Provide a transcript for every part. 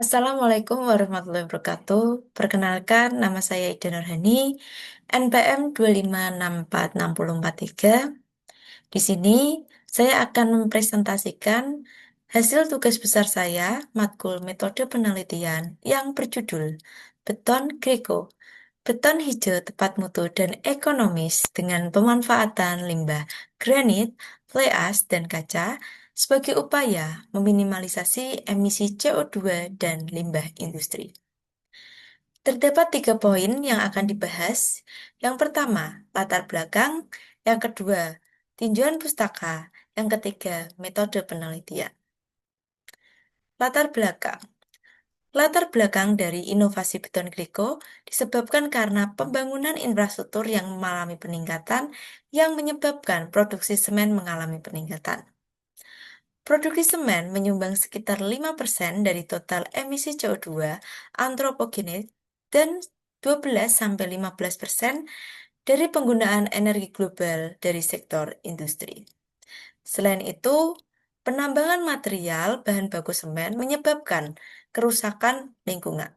Assalamualaikum warahmatullahi wabarakatuh. Perkenalkan, nama saya Ida Nurhani, NPM 2564643. Di sini, saya akan mempresentasikan hasil tugas besar saya, matkul metode penelitian yang berjudul Beton Greko, Beton Hijau Tepat Mutu dan Ekonomis dengan Pemanfaatan Limbah Granit, Fly Ash, dan Kaca sebagai upaya meminimalisasi emisi CO2 dan limbah industri. Terdapat 3 poin yang akan dibahas. Yang pertama, latar belakang. Yang kedua, tinjauan pustaka. Yang ketiga, metode penelitian. Latar belakang. Latar belakang dari inovasi beton Greko disebabkan karena pembangunan infrastruktur yang mengalami peningkatan yang menyebabkan produksi semen mengalami peningkatan. Produksi semen menyumbang sekitar 5% dari total emisi CO2 antropogenik dan 12-15% dari penggunaan energi global dari sektor industri. Selain itu, penambangan material bahan baku semen menyebabkan kerusakan lingkungan.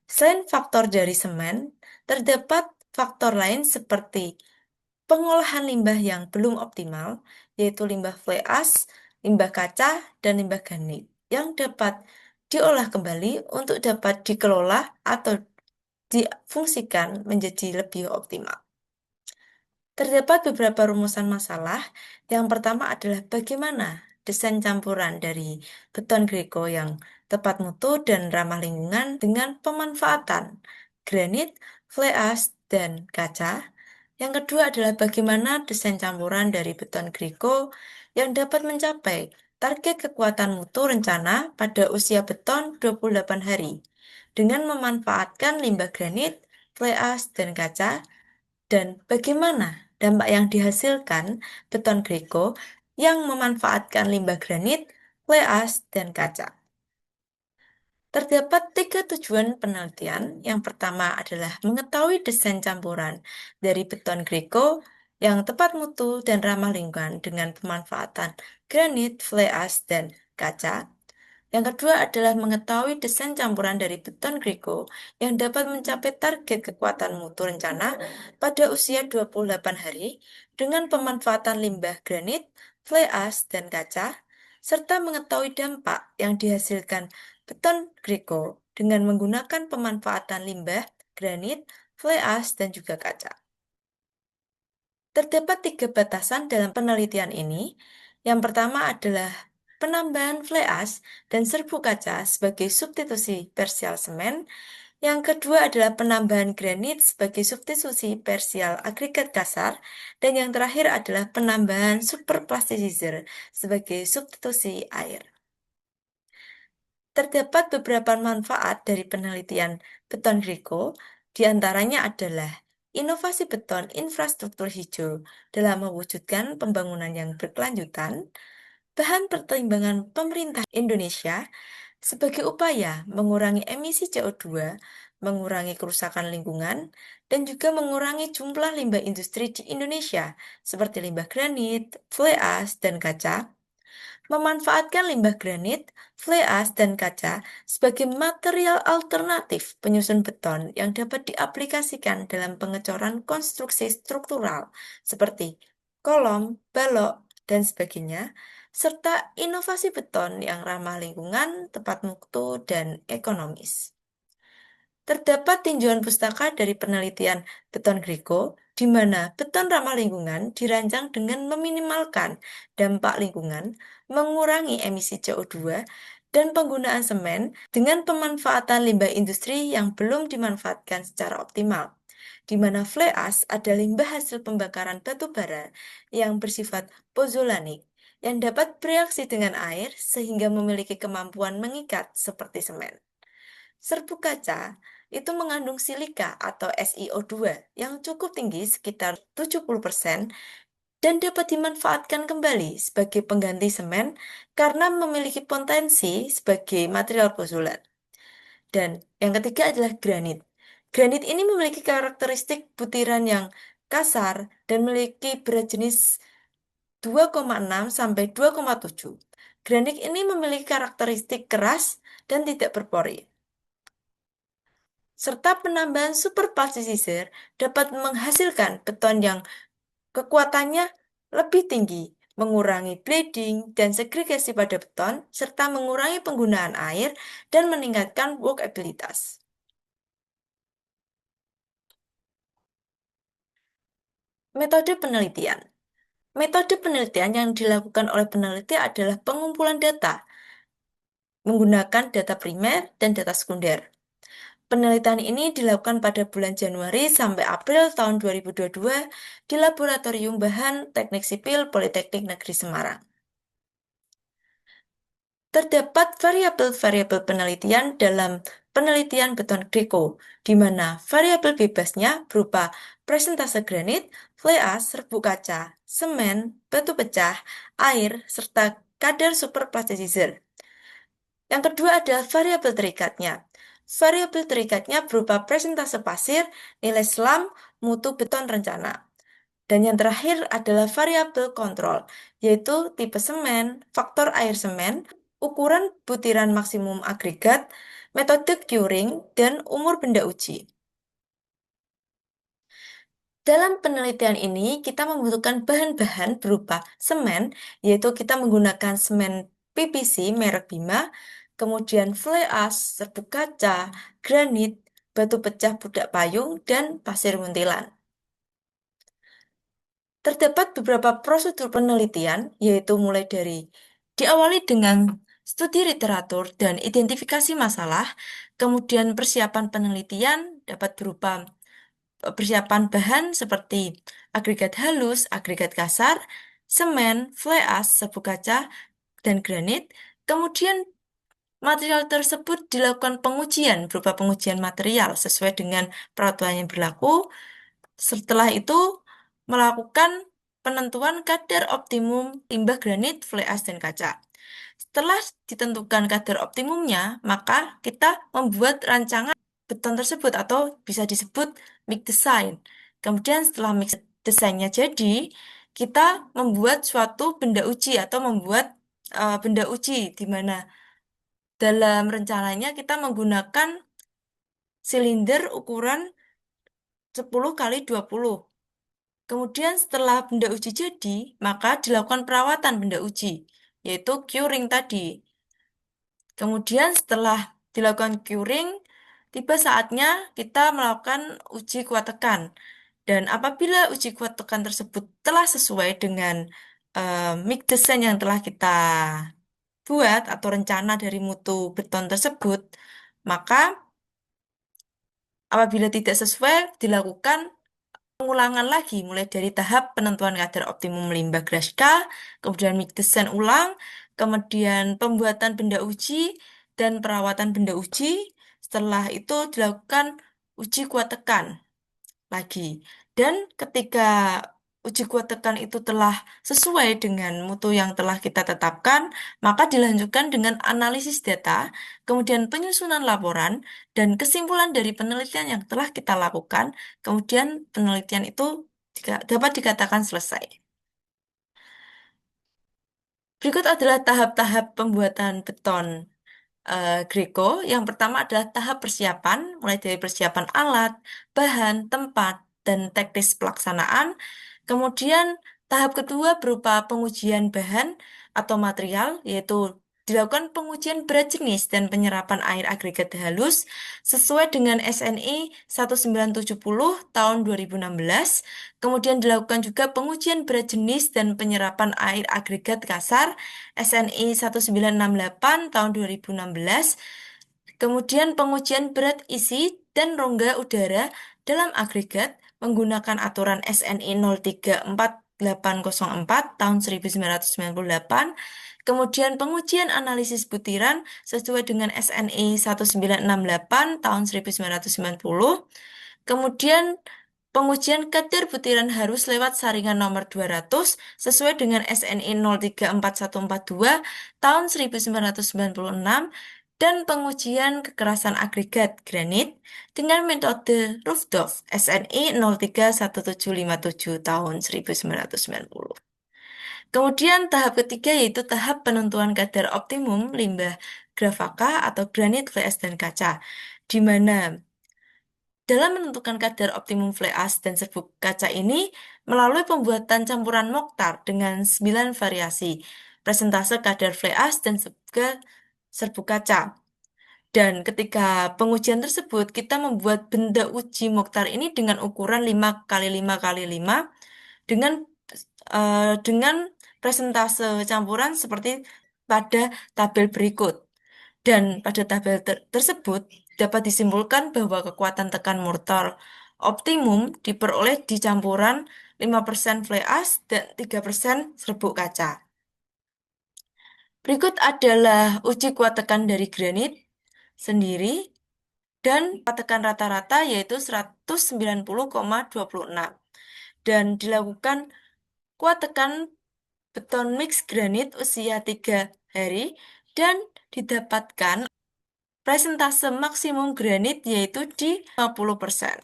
Selain faktor dari semen, terdapat faktor lain seperti pengolahan limbah yang belum optimal, yaitu limbah fly ash, limbah kaca, dan limbah granit, yang dapat diolah kembali untuk dapat dikelola atau difungsikan menjadi lebih optimal. Terdapat beberapa rumusan masalah. Yang pertama adalah bagaimana desain campuran dari beton Greko yang tepat mutu dan ramah lingkungan dengan pemanfaatan granit, fly ash, dan kaca. Yang kedua adalah bagaimana desain campuran dari beton Greko yang dapat mencapai target kekuatan mutu rencana pada usia beton 28 hari dengan memanfaatkan limbah granit, fly ash, dan kaca, dan bagaimana dampak yang dihasilkan beton Greko yang memanfaatkan limbah granit, fly ash, dan kaca. Terdapat 3 tujuan penelitian. Yang pertama adalah mengetahui desain campuran dari beton Greko yang tepat mutu dan ramah lingkungan dengan pemanfaatan granit, fly ash, dan kaca. Yang kedua adalah mengetahui desain campuran dari beton Greko yang dapat mencapai target kekuatan mutu rencana pada usia 28 hari dengan pemanfaatan limbah granit, fly ash, dan kaca, serta mengetahui dampak yang dihasilkan beton Greko dengan menggunakan pemanfaatan limbah, granit, fly ash, dan juga kaca. Terdapat 3 batasan dalam penelitian ini. Yang pertama adalah penambahan fly ash dan serbuk kaca sebagai substitusi persial semen. Yang kedua adalah penambahan granit sebagai substitusi persial agregat kasar. Dan yang terakhir adalah penambahan superplasticizer sebagai substitusi air. Terdapat beberapa manfaat dari penelitian beton Greko, di antaranya adalah inovasi beton infrastruktur hijau dalam mewujudkan pembangunan yang berkelanjutan, bahan pertimbangan pemerintah Indonesia sebagai upaya mengurangi emisi CO2, mengurangi kerusakan lingkungan, dan juga mengurangi jumlah limbah industri di Indonesia, seperti limbah granit, fly ash, dan kaca. Memanfaatkan limbah granit, fly ash, dan kaca sebagai material alternatif penyusun beton yang dapat diaplikasikan dalam pengecoran konstruksi struktural seperti kolom, balok, dan sebagainya, serta inovasi beton yang ramah lingkungan, tepat mutu, dan ekonomis. Terdapat tinjauan pustaka dari penelitian beton Greko, di mana beton ramah lingkungan dirancang dengan meminimalkan dampak lingkungan, mengurangi emisi CO2, dan penggunaan semen dengan pemanfaatan limbah industri yang belum dimanfaatkan secara optimal, di mana fly ash ada limbah hasil pembakaran batu bara yang bersifat pozolanik yang dapat bereaksi dengan air sehingga memiliki kemampuan mengikat seperti semen. Serbuk kaca itu mengandung silika atau SiO2 yang cukup tinggi sekitar 70% dan dapat dimanfaatkan kembali sebagai pengganti semen karena memiliki potensi sebagai material pozolat. Dan yang ketiga adalah granit. Granit ini memiliki karakteristik butiran yang kasar dan memiliki berat jenis 2,6 sampai 2,7. Granit ini memiliki karakteristik keras dan tidak berpori, serta penambahan superplastisir dapat menghasilkan beton yang kekuatannya lebih tinggi, mengurangi bleeding dan segregasi pada beton, serta mengurangi penggunaan air dan meningkatkan workabilitas. Metode penelitian. Metode penelitian yang dilakukan oleh peneliti adalah pengumpulan data menggunakan data primer dan data sekunder. Penelitian ini dilakukan pada bulan Januari sampai April tahun 2022 di Laboratorium Bahan Teknik Sipil Politeknik Negeri Semarang. Terdapat variabel-variabel penelitian dalam penelitian beton Greko, di mana variabel bebasnya berupa presentase granit, fly ash, serbuk kaca, semen, batu pecah, air, serta kadar superplasticizer. Yang kedua adalah variabel terikatnya. Variabel terikatnya berupa presentase pasir, nilai selam, mutu beton rencana. Dan yang terakhir adalah variabel kontrol, yaitu tipe semen, faktor air semen, ukuran butiran maksimum agregat, metode curing, dan umur benda uji. Dalam penelitian ini, kita membutuhkan bahan-bahan berupa semen, yaitu kita menggunakan semen PVC merek Bima, kemudian fly ash, serbuk kaca, granit, batu pecah budak payung, dan pasir muntilan. Terdapat beberapa prosedur penelitian, yaitu mulai dari diawali dengan studi literatur dan identifikasi masalah, kemudian persiapan penelitian dapat berupa persiapan bahan seperti agregat halus, agregat kasar, semen, fly ash, serbuk kaca, dan granit. Kemudian material tersebut dilakukan pengujian berupa pengujian material sesuai dengan peraturan yang berlaku. Setelah itu melakukan penentuan kadar optimum limbah granit, fly ash, dan kaca. Setelah ditentukan kadar optimumnya, maka kita membuat rancangan beton tersebut atau bisa disebut mix design. Kemudian setelah mix desainnya jadi, kita membuat suatu benda uji atau membuat benda uji di mana dalam rencananya kita menggunakan silinder ukuran 10 kali 20. Kemudian setelah benda uji jadi, maka dilakukan perawatan benda uji, yaitu curing tadi. Kemudian setelah dilakukan curing, tiba saatnya kita melakukan uji kuat tekan. Dan apabila uji kuat tekan tersebut telah sesuai dengan mix design yang telah kita buat atau rencana dari mutu beton tersebut, maka apabila tidak sesuai, dilakukan pengulangan lagi mulai dari tahap penentuan kadar optimum limbah Graska, kemudian mix design ulang, kemudian pembuatan benda uji dan perawatan benda uji. Setelah itu dilakukan uji kuat tekan lagi. Dan ketika uji kuat tekan itu telah sesuai dengan mutu yang telah kita tetapkan, maka dilanjutkan dengan analisis data, kemudian penyusunan laporan, dan kesimpulan dari penelitian yang telah kita lakukan, kemudian penelitian itu dapat dikatakan selesai. Berikut adalah tahap-tahap pembuatan beton Greko. Yang pertama adalah tahap persiapan, mulai dari persiapan alat, bahan, tempat, dan teknis pelaksanaan. Kemudian tahap kedua berupa pengujian bahan atau material, yaitu dilakukan pengujian berat jenis dan penyerapan air agregat halus sesuai dengan SNI 1970 tahun 2016. Kemudian dilakukan juga pengujian berat jenis dan penyerapan air agregat kasar SNI 1968 tahun 2016. Kemudian pengujian berat isi dan rongga udara dalam agregat menggunakan aturan SNI 034804 tahun 1998. Kemudian pengujian analisis butiran sesuai dengan SNI 1968 tahun 1990. Kemudian pengujian kadar butiran harus lewat saringan nomor 200 sesuai dengan SNI 034142 tahun 1996 dan pengujian kekerasan agregat granit dengan metode Rooftop SNI 031757 tahun 1990. Kemudian tahap ketiga yaitu tahap penentuan kadar optimum limbah gravaka atau granit, fly ash, dan kaca, di mana dalam menentukan kadar optimum fly ash dan serbuk kaca ini melalui pembuatan campuran Mokhtar dengan 9 variasi presentase kadar fly ash dan serbuk kaca. Dan ketika pengujian tersebut, kita membuat benda uji Mokhtar ini dengan ukuran 5 kali 5 kali 5 dengan dengan presentase campuran seperti pada tabel berikut. Dan pada tabel tersebut dapat disimpulkan bahwa kekuatan tekan mortar optimum diperoleh di campuran 5% fly ash dan 3% serbuk kaca. Berikut adalah uji kuat tekan dari granit sendiri dan kuat tekan rata-rata yaitu 190,26 dan dilakukan kuat tekan beton mix granit usia 3 hari dan didapatkan presentase maksimum granit yaitu di 50%.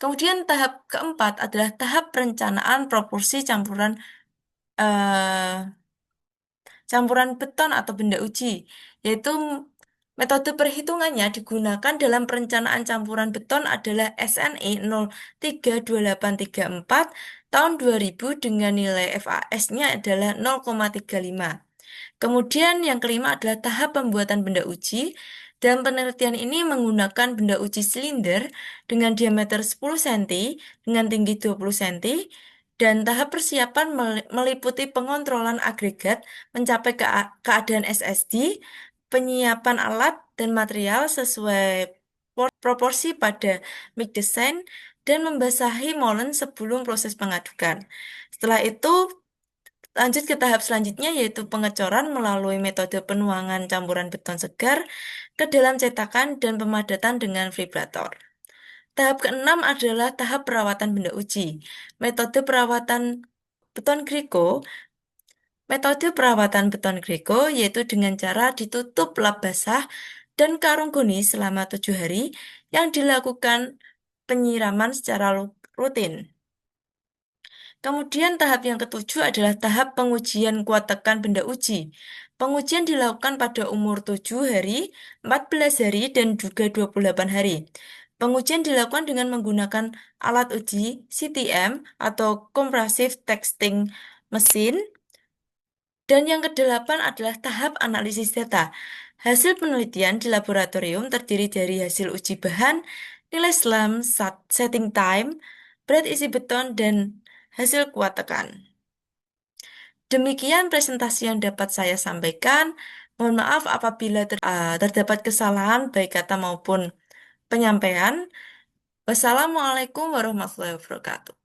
Kemudian tahap keempat adalah tahap perencanaan proporsi eh, campuran beton atau benda uji, yaitu metode perhitungannya digunakan dalam perencanaan campuran beton adalah SNE 032834 tahun 2000 dengan nilai FAS-nya adalah 0,35. Kemudian yang kelima adalah tahap pembuatan benda uji. Dalam penelitian ini menggunakan benda uji silinder dengan diameter 10 cm dengan tinggi 20 cm dan tahap persiapan meliputi pengontrolan agregat mencapai keadaan SSD, penyiapan alat dan material sesuai proporsi pada mic design dan membasahi molen sebelum proses pengadukan. Setelah itu lanjut ke tahap selanjutnya yaitu pengecoran melalui metode penuangan campuran beton segar ke dalam cetakan dan pemadatan dengan vibrator. Tahap keenam adalah tahap perawatan benda uji. Metode perawatan beton griko, metode perawatan beton griko yaitu dengan cara ditutup lap basah dan karung goni selama 7 hari yang dilakukan penyiraman secara rutin. Kemudian tahap yang ketujuh adalah tahap pengujian kuat tekan benda uji. Pengujian dilakukan pada umur 7 hari, 14 hari, dan juga 28 hari. Pengujian dilakukan dengan menggunakan alat uji CTM atau Comprehensive Testing Machine. Dan yang kedelapan adalah tahap analisis data. Hasil penelitian di laboratorium terdiri dari hasil uji bahan, nilai SLAM, setting time, berat isi beton, dan hasil kuat tekan. Demikian presentasi yang dapat saya sampaikan. Mohon maaf apabila terdapat kesalahan baik kata maupun penyampaian. Wassalamualaikum warahmatullahi wabarakatuh.